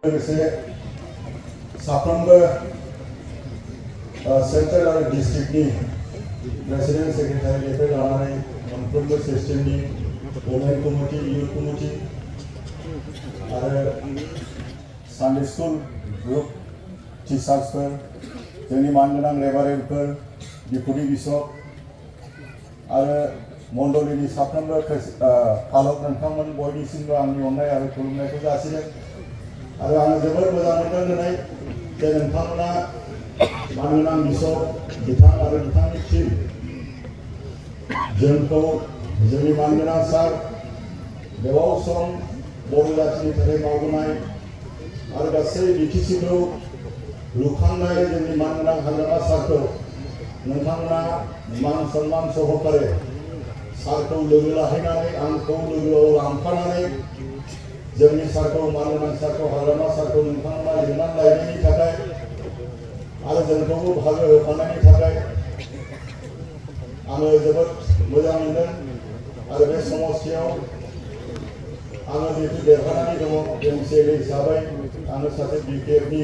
लोगोसे साफ्रोमबो सेंट्रेल आरो डिस्ट्रिक्टनि प्रेसिडेन्ट सेक्रेटारिनिफ्राय लानानै मोनफ्रोमबो सिस्टेमनि वमेन कमिटि इयुथ कमिटि आरो सानडे स्कुल ग्रुप टिचार्सफोर जोंनि मानगोनां रेभारेन्डफोर डिपुटि बिशप आरो मण्डलीनि साफ्रोमबो पालक नोंथांमोन बयनिसिमबो आंनि अननाय आरो खुलुमनायखौ जासिदों आरो आं जोबोद मोजां मोनदों दिनै जे नोंथांमोना मानगोनां बिशप बिथां आरो बिथांनि टीम जोंखौ जोंनि मानगोनां सार गोबाव सम बर' जातिनि थाखाय मावबोनाय आरो गासै बिटिसिखौ लुखांनाय जोंनि मानगोनां हाग्रामा सारखौ नोंथांमोना मान सन्मान सहकारे सारखौ लोगो लाहैनानै आंखौ लोगोआव लांफानानै जोंनि सारखौ मानगोनां सारखौ हाग्रामा सारखौ नोंथांमोना लिंनानै लायनायनि थाखाय आरो जोंखौबो बाहागो होफानायनि थाखाय आङो जोबोद मोजां मोनदों आरो बे समस्थियाव आङो जिहेतु देरहानानै दङ एमसिएलए हिसाबै आङो सासे बिपिएफनि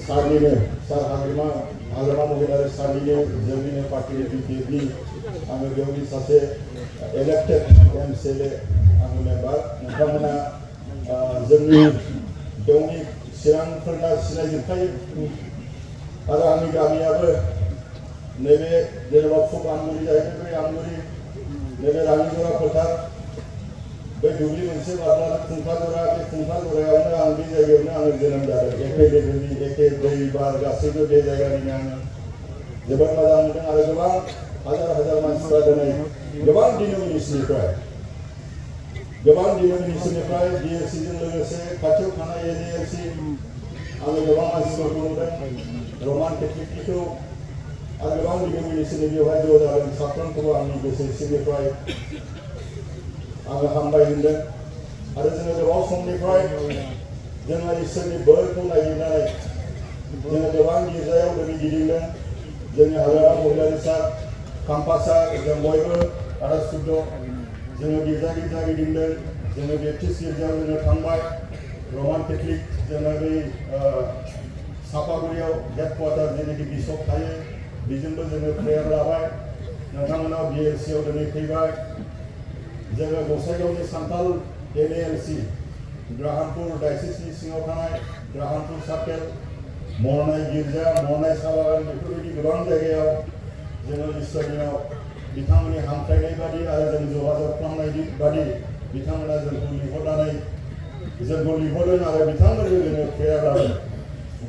सारनिनो सार हाग्रामा महिलारि सारनिनो जोंनिनो पार्टिनि बिपिएफनि आङो बेवनि सासे इलेक्टेड एमसिएलए आङो मेम्बार नोंथांमोना जोंनि बेवनि चिरांफोरना सिनायजोबखायो आरो आंनि गामियाबो नैबे जेनेबा फुक आमगुरि जाहैबाय बे आमगुरि नैबे रानिजरा फोथार बे दुब्लि मोनसे बारनानै खुंखाजरा बे खुंखाजरायावनो आं बे जायगायावनो आङो जोनोम जादों एखे लेभेलनि एखे दै बार गासैबो बे जायगानिनो आङो जोबोद मोजां मोनदों आरो गोबां हाजार हाजार मानसिफ्रा दिनै गोबां डिनोमिनेसननिफ्राय डिएससिजों लोगोसे खाथियाव थानाय एनएएलसि आङो गोबां मानसिफोरखौ नुदों रमान केथलिकनिखौ आरो गोबां डिनोमिनेसननि बेवहाय ज' जादों साफ्रोमखौबो आंनि गोसो सिंनिफ्राय आङो हामबाय होनदों आरो जोङो गोबाव समनिफ्राय जोङो इसोरनि बोरखौ नागिरनानै जोङो गोबां गिर्जायाव दिनै गिदिंदों जोंनि हाग्रामा महिलारि सार खाम्फा सार जों बयबो आरो सुद्ध जोङो गिर्जा गिदिंदों जोङो बेप्टिस्ट गिर्जायाव जोङो थांबाय रमान केथलिक जोङो बै सापागुरियाव हेडक्वार्टार जेनाखि बिशप थायो बेजोंबो जोङो प्रेयार लाबाय नोंथांमोना बिएलसिआव दिनै फैबाय जोङो गसाइगावनि सान्थाल एनएएलसि ग्राहामपुर डायसिसनि सिङाव थानाय ग्राहामपुर सार्केल मरनाय गिर्जा मरनाय साबागान बेफोरबायदि गोबां जायगायाव जोङो इसोरनियाव बिथांमोननि हांख्रायनाय बादि आरो जों जगाजग खालामनाय बादि बिथांमोना जोंखौ लिंहरदों आरो बिथांमोनजों जोङो प्रेयार लादों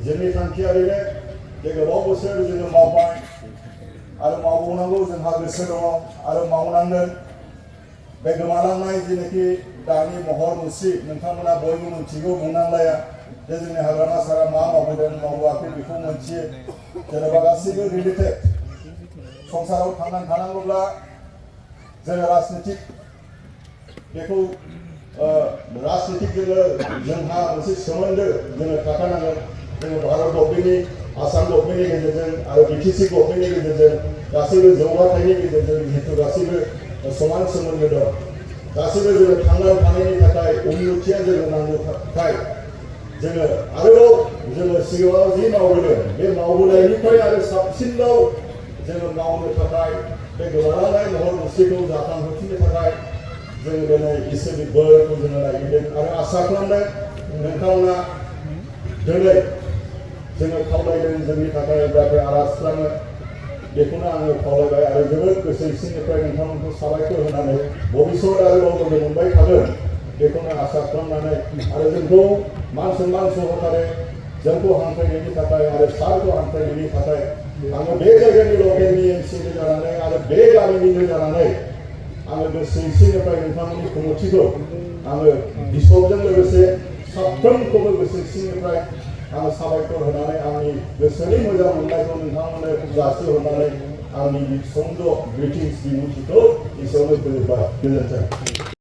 जोंनि थांखिया बेनो जे गोबाव बोसोर जोङो मावबाय आरो मावबावनांगौ जोंहा गोसो दङ आरो मावनांगोन बे गोमालांनाय जेनाखि दानि महर मुस्रि नोंथांमोना बयबो मिथिगौ बुंनांलाया जे जोंनि हाग्रामा सारा मा मावबोदों मावाखै बेखौ मिथियो जेनेबा गासैबो रिलेटेड संसाराव थांनानै थानांगौब्ला जोङो राजनितिक बेखौ राजनितिक जोंहा मोनसे सोमोन्दो जोङो थाखानांगोन जोङो भारत गभर्नमेन्टनि आसाम गभर्नमेन्टनि गेजेरजों आरो बिटिसि गभर्नमेन्टनि गेजेरजों गासैबो जौगाथायनि गेजेरजों जिहेतु गासैबो समान सोमोन्दो दं गासैबो जोङो थांनानै थानायनि थाखाय उन्नतिया जोङो नांगौ थाखाय जोङो आरोबाव जोङो सिगाङाव जि मावबोदों बे मावबोनायनिफ्राय आरो साबसिनबाव जोङो मावनो थाखाय बे गोमालांनाय महर मुस्रिखौ जाखांहोफिननो थाखाय जोङो दिनै इसोरनि बोरखौ जोङो नागिरदों आरो आसा खालामदों नोंथांमोना दिनै जोङो खावलायदों जोंनि थाखाय जाहाथे आर'ज खालामो बेखौनो आङो खावलायबाय आरो जोबोद गोसो सिंनिफ्राय नोंथांमोनखौ साबायखर होनानै भबिष्यत आरोबाव जोङो मोनबाय थागोन बेखौनो आसा खालामनानै आरो जोंखौ मान सन्मान सहकारे जोंखौ हांख्रायनायनि थाखाय आरो सारखौ हांख्रायनायनि थाखाय आङो बे जायगानि लकेलनि एमसिएलए जानानै आरो बे गामिनिनो जानानै आङो गोसो सिंनिफ्राय नोंथांमोननि कमिटिखौ आङो बिशपजों लोगोसे साफ्रोमखौबो गोसो सिंनिफ्राय आङो साबायखर होनानै आंनि गोसोनि मोजां मोननायखौ नोंथांमोननो जासिहरनानै आंनि सुंद' ग्रिटिंस बिबुंथिखौ एसेयावनो फोजोबबाय गोजोन्थों।